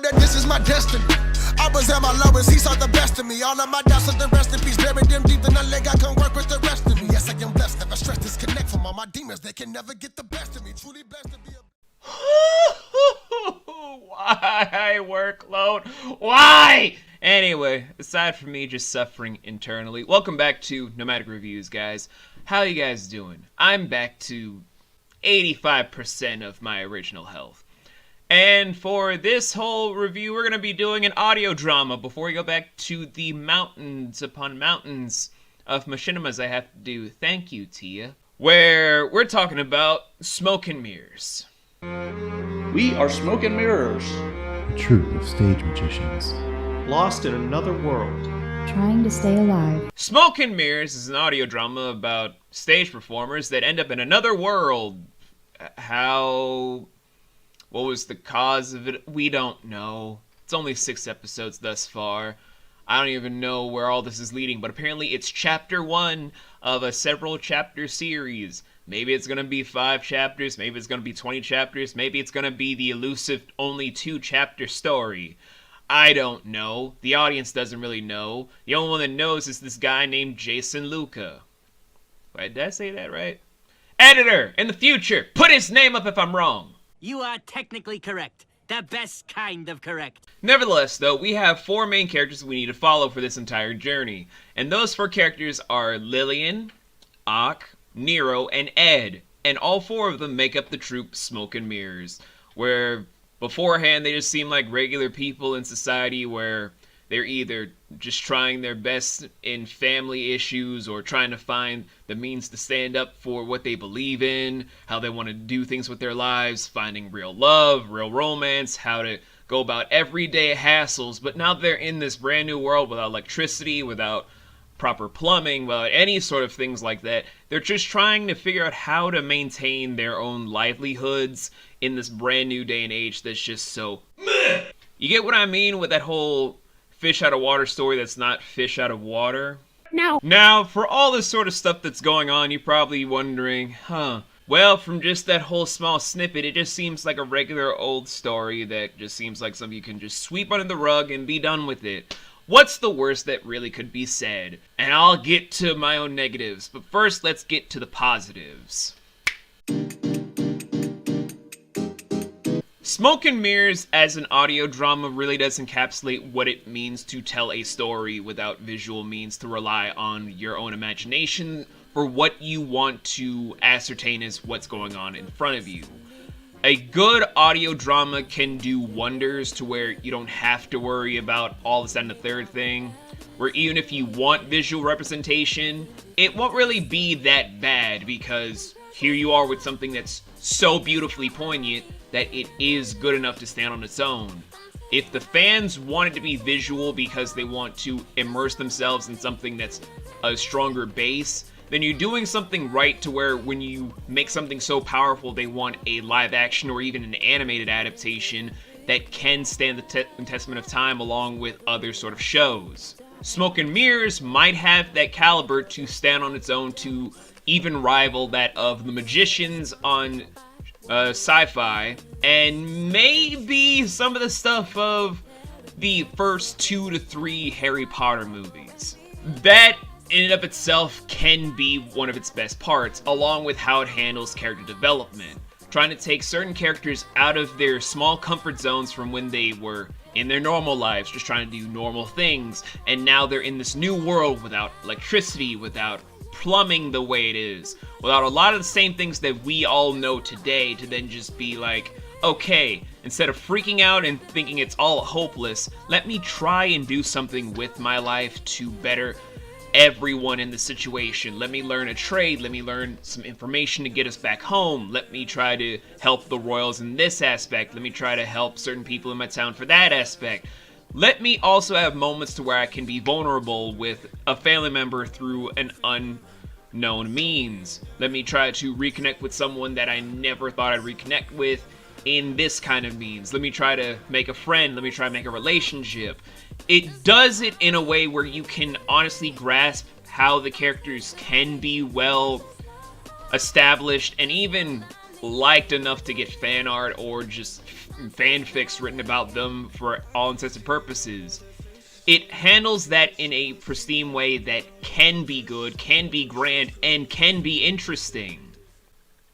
that this is my destiny. I was at my lowest, he saw the best of me. All of my doubts are the rest in peace. Buried them deep in the leg, I can work with the rest of me. Yes, I am blessed, never stress, disconnect from all my demons. They can never get the best of me. Truly blessed to be a... Why workload? Why? Anyway, aside from me just suffering internally, welcome back to Nomadic Reviews, guys. How you guys doing? I'm back to 85% of my original health. And for this whole review, we're going to be doing an audio drama before we go back to the mountains upon mountains of machinimas I have to do. Thank you, Tia. Where we're talking about smoke and mirrors. We are smoke and mirrors. A troupe of stage magicians. Lost in another world. Trying to stay alive. Smoke and Mirrors is an audio drama about stage performers that end up in another world. What was the cause of it? We don't know. It's only 6 episodes thus far. I don't even know where all this is leading, but apparently it's chapter 1 of a several chapter series. Maybe it's going to be 5 chapters, maybe it's going to be 20 chapters, maybe it's going to be the elusive only 2 chapter story. I don't know. The audience doesn't really know. The only one that knows is this guy named Jason Luca. Wait, did I say that right? Editor, in the future, put his name up if I'm wrong. You are technically correct. The best kind of correct. Nevertheless, though, we have 4 main characters we need to follow for this entire journey. And those 4 characters are Lillian, Ak, Nero, and Ed. And all 4 of them make up the troupe Smoke and Mirrors, where beforehand they just seem like regular people in society where they're either just trying their best in family issues or trying to find the means to stand up for what they believe in, how they want to do things with their lives, finding real love, real romance, how to go about everyday hassles. But now they're in this brand new world without electricity, without proper plumbing, without any sort of things like that. They're just trying to figure out how to maintain their own livelihoods in this brand new day and age that's just so meh. You get what I mean with that whole fish out of water story that's not fish out of water? No. Now, for all this sort of stuff that's going on, you're probably wondering, well, from just that whole small snippet, it just seems like a regular old story that just seems like something you can just sweep under the rug and be done with it. What's the worst that really could be said? And I'll get to my own negatives, but first let's get to the positives. Smoke and Mirrors as an audio drama really does encapsulate what it means to tell a story without visual means, to rely on your own imagination for what you want to ascertain is what's going on in front of you. A good audio drama can do wonders to where you don't have to worry about all this and the third thing, where even if you want visual representation, it won't really be that bad because here you are with something that's so beautifully poignant that it is good enough to stand on its own. If the fans want it to be visual because they want to immerse themselves in something that's a stronger base, then you're doing something right to where when you make something so powerful they want a live action or even an animated adaptation that can stand the testament of time along with other sort of shows. Smoke and Mirrors might have that caliber to stand on its own to even rival that of the magicians on sci-fi, and maybe some of the stuff of the first 2 to 3 Harry Potter movies. That in and of itself can be one of its best parts, along with how it handles character development, trying to take certain characters out of their small comfort zones from when they were in their normal lives, just trying to do normal things, and now they're in this new world without electricity, without plumbing the way it is, without a lot of the same things that we all know today, to then just be like, okay, instead of freaking out and thinking it's all hopeless, let me try and do something with my life to better everyone in the situation. Let me learn a trade, let me learn some information to get us back home, let me try to help the royals in this aspect, let me try to help certain people in my town for that aspect. Let me also have moments to where I can be vulnerable with a family member through an unknown means. Let me try to reconnect with someone that I never thought I'd reconnect with in this kind of means. Let me try to make a friend. Let me try to make a relationship. It does it in a way where you can honestly grasp how the characters can be well established and even liked enough to get fan art or just fanfics written about them for all intents and purposes. It handles that in a pristine way that can be good, can be grand, and can be interesting.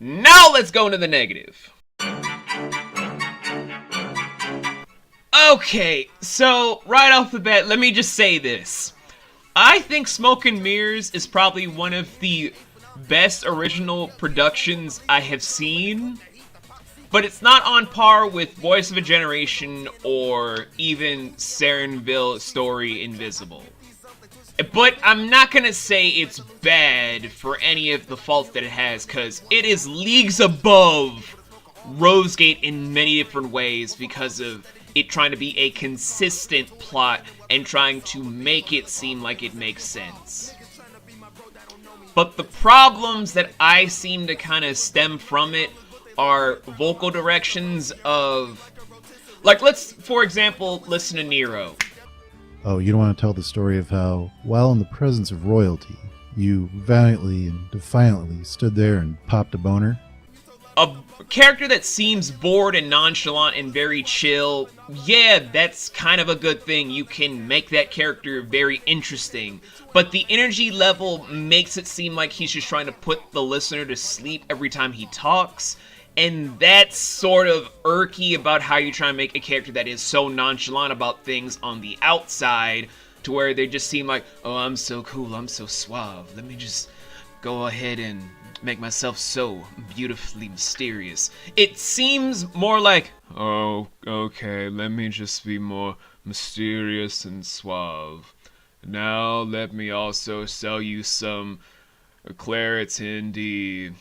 Now let's go into the negative. Okay, so right off the bat, let me just say this. I think Smoke and Mirrors is probably one of the best original productions I have seen, but it's not on par with Voice of a Generation or even Serenville Story Invisible. But I'm not gonna say it's bad for any of the faults that it has, because it is leagues above Rosegate in many different ways because of it trying to be a consistent plot and trying to make it seem like it makes sense. But the problems that I seem to kind of stem from it are vocal directions of... Like, let's, for example, listen to Nero. Oh, you don't want to tell the story of how, while in the presence of royalty, you valiantly and defiantly stood there and popped a boner? A character that seems bored and nonchalant and very chill, yeah, that's kind of a good thing. You can make that character very interesting. But the energy level makes it seem like he's just trying to put the listener to sleep every time he talks. And that's sort of irky about how you try to make a character that is so nonchalant about things on the outside to where they just seem like, oh, I'm so cool, I'm so suave. Let me just go ahead and make myself so beautifully mysterious. It seems more like, oh, okay, let me just be more mysterious and suave. Now let me also sell you some Claritin D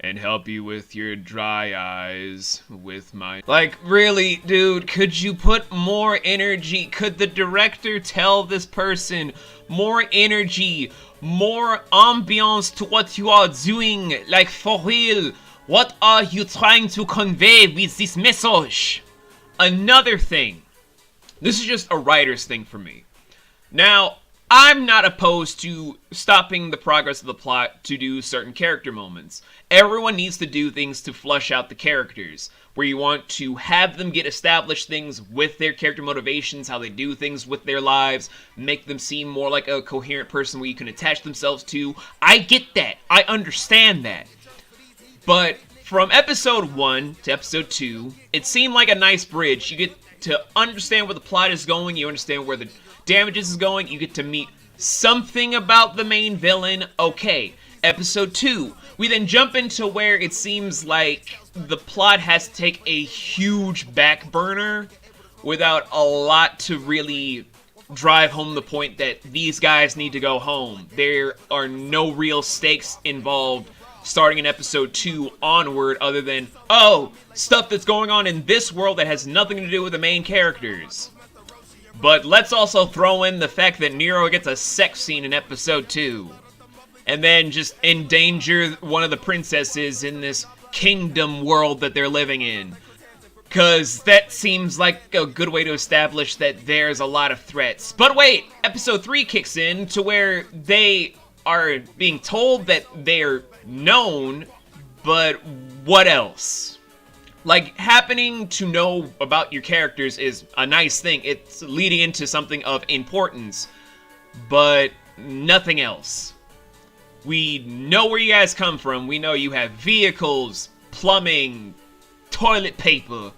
and help you with your dry eyes with my... Like, really, dude, could you put more energy? Could the director tell this person more energy, more ambiance to what you are doing? Like, for real, what are you trying to convey with this message? Another thing. This is just a writer's thing for me. Now, I'm not opposed to stopping the progress of the plot to do certain character moments. Everyone needs to do things to flush out the characters, where you want to have them get established things with their character motivations, how they do things with their lives, make them seem more like a coherent person where you can attach themselves to. I get that. I understand that. But from episode 1 to episode 2, it seemed like a nice bridge. You get to understand where the plot is going, you understand where the damages is going, you get to meet something about the main villain. Okay, episode 2, we then jump into where it seems like the plot has to take a huge back burner without a lot to really drive home the point that these guys need to go home. There are no real stakes involved starting in episode 2 onward other than, oh, stuff that's going on in this world that has nothing to do with the main characters. But let's also throw in the fact that Nero gets a sex scene in episode 2. And then just endanger one of the princesses in this kingdom world that they're living in. Because that seems like a good way to establish that there's a lot of threats. But wait, episode 3 kicks in to where they are being told that they're known, but what else? Like, happening to know about your characters is a nice thing. It's leading into something of importance, but nothing else. We know where you guys come from. We know you have vehicles, plumbing, toilet paper.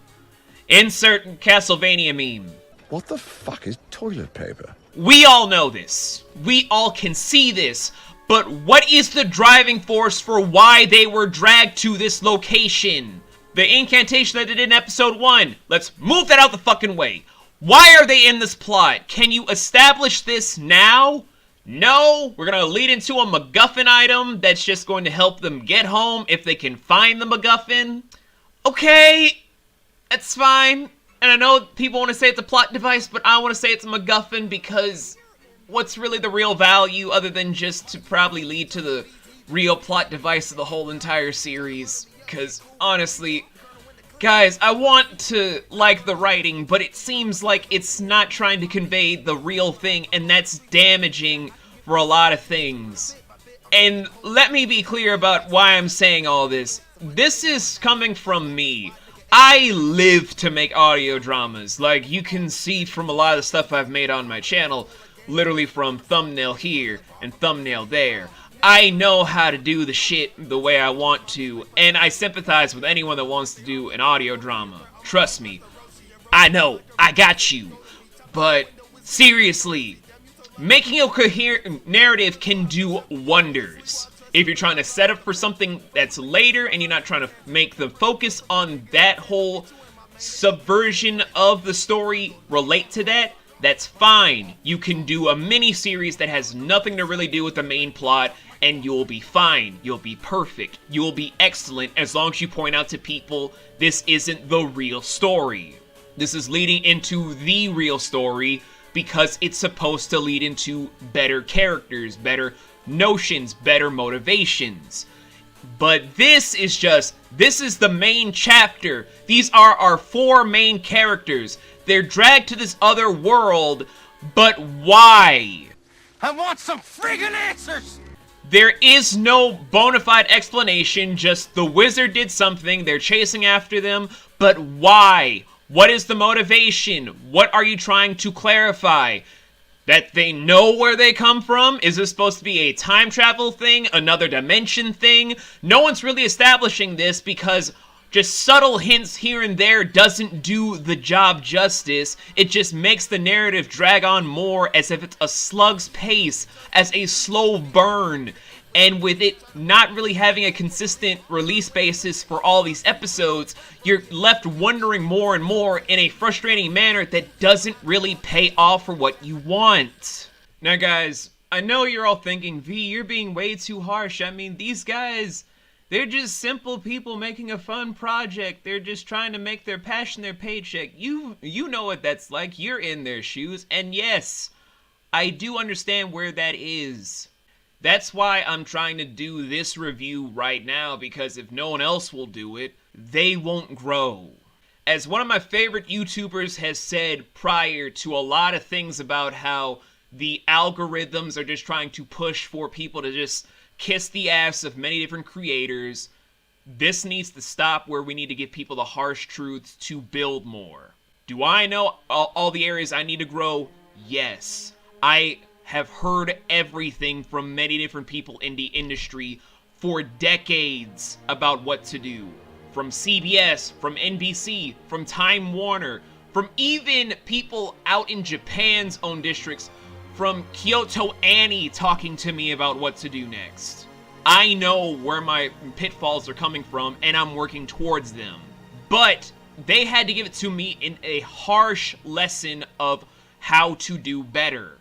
Insert Castlevania meme. What the fuck is toilet paper? We all know this. We all can see this. But what is the driving force for why they were dragged to this location? The incantation that they did in episode 1. Let's move that out the fucking way. Why are they in this plot? Can you establish this now? No, we're gonna lead into a MacGuffin item that's just going to help them get home if they can find the MacGuffin. Okay, that's fine. And I know people want to say it's a plot device, but I want to say it's a MacGuffin because what's really the real value other than just to probably lead to the real plot device of the whole entire series? Because honestly, guys, I want to like the writing, but it seems like it's not trying to convey the real thing, and that's damaging for a lot of things. And let me be clear about why I'm saying all this. This is coming from me. I live to make audio dramas. Like, you can see from a lot of the stuff I've made on my channel, literally from thumbnail here and thumbnail there. I know how to do the shit the way I want to, and I sympathize with anyone that wants to do an audio drama. Trust me. I know. I got you. But, seriously, making a coherent narrative can do wonders. If you're trying to set up for something that's later and you're not trying to make the focus on that whole subversion of the story relate to that, that's fine. You can do a mini-series that has nothing to really do with the main plot, and you'll be fine. You'll be perfect. You'll be excellent as long as you point out to people this isn't the real story. This is leading into the real story because it's supposed to lead into better characters, better notions, better motivations. But this is the main chapter. These are our 4 main characters. They're dragged to this other world, but why? I want some friggin' answers! There is no bona fide explanation, just the wizard did something, they're chasing after them, but why? What is the motivation? What are you trying to clarify? That they know where they come from? Is this supposed to be a time travel thing? Another dimension thing? No one's really establishing this because just subtle hints here and there doesn't do the job justice. It just makes the narrative drag on more as if it's a slug's pace, as a slow burn. And with it not really having a consistent release basis for all these episodes, you're left wondering more and more in a frustrating manner that doesn't really pay off for what you want. Now guys, I know you're all thinking, V, you're being way too harsh. I mean, these guys, they're just simple people making a fun project. They're just trying to make their passion their paycheck. You know what that's like. You're in their shoes. And yes, I do understand where that is. That's why I'm trying to do this review right now, because if no one else will do it, they won't grow. As one of my favorite YouTubers has said prior to a lot of things about how the algorithms are just trying to push for people to just kiss the ass of many different creators, this needs to stop where we need to give people the harsh truths to build more. Do I know all the areas I need to grow? Yes. I have heard everything from many different people in the industry for decades about what to do. From CBS, from NBC, from Time Warner, from even people out in Japan's own districts, from Kyoto Annie talking to me about what to do next. I know where my pitfalls are coming from and I'm working towards them. But they had to give it to me in a harsh lesson of how to do better.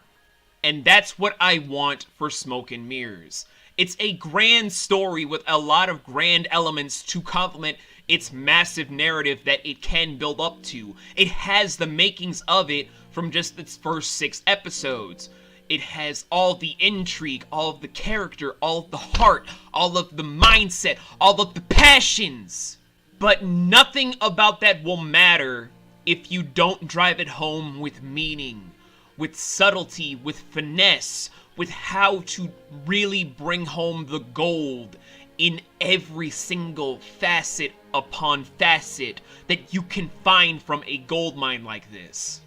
And that's what I want for Smoke and Mirrors. It's a grand story with a lot of grand elements to complement its massive narrative that it can build up to. It has the makings of it from just its first 6 episodes. It has all the intrigue, all of the character, all of the heart, all of the mindset, all of the passions. But nothing about that will matter if you don't drive it home with meaning, with subtlety, with finesse, with how to really bring home the gold in every single facet upon facet that you can find from a gold mine like this.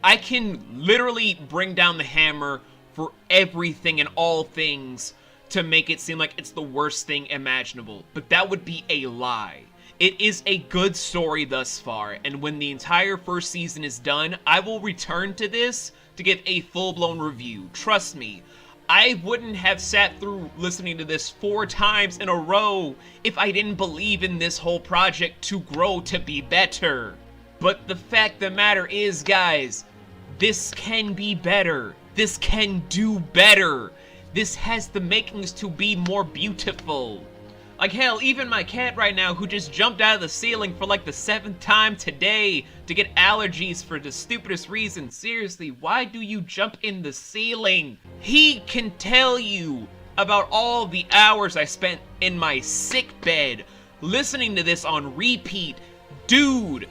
I can literally bring down the hammer for everything and all things to make it seem like it's the worst thing imaginable, but that would be a lie. It is a good story thus far, and when the entire first season is done, I will return to this to give a full-blown review. Trust me, I wouldn't have sat through listening to this 4 times in a row if I didn't believe in this whole project to grow to be better. But the fact of the matter is, guys, this can be better. This can do better. This has the makings to be more beautiful. Like hell, even my cat right now, who just jumped out of the ceiling for like the 7th time today to get allergies for the stupidest reason. Seriously, why do you jump in the ceiling? He can tell you about all the hours I spent in my sick bed listening to this on repeat. Dude,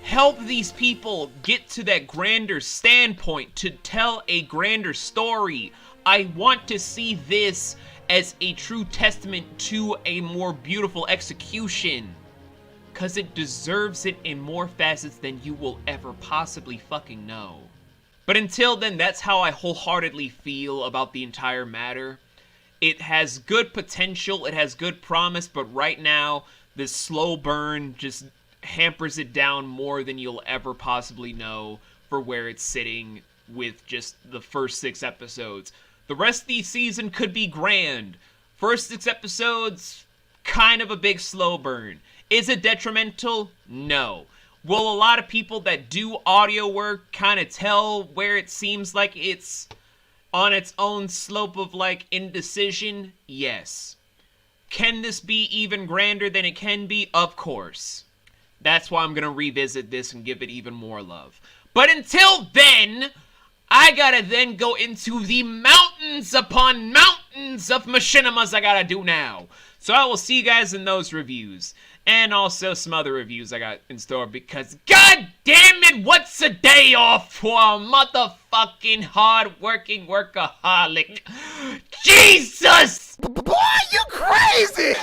help these people get to that grander standpoint to tell a grander story. I want to see this as a true testament to a more beautiful execution. because it deserves it in more facets than you will ever possibly fucking know. But until then, that's how I wholeheartedly feel about the entire matter. It has good potential, it has good promise, but right now, this slow burn just hampers it down more than you'll ever possibly know for where it's sitting with just the first 6 episodes. The rest of the season could be grand. First 6 episodes, kind of a big slow burn. Is it detrimental? No. Will a lot of people that do audio work kind of tell where it seems like it's on its own slope of, like, indecision? Yes. Can this be even grander than it can be? Of course. That's why I'm gonna revisit this and give it even more love. But until then, I gotta then go into the mountains upon mountains of machinimas I gotta do now. So I will see you guys in those reviews. And also some other reviews I got in store because, god damn it, what's a day off for a motherfucking hard-working workaholic? Jesus! Boy, you crazy!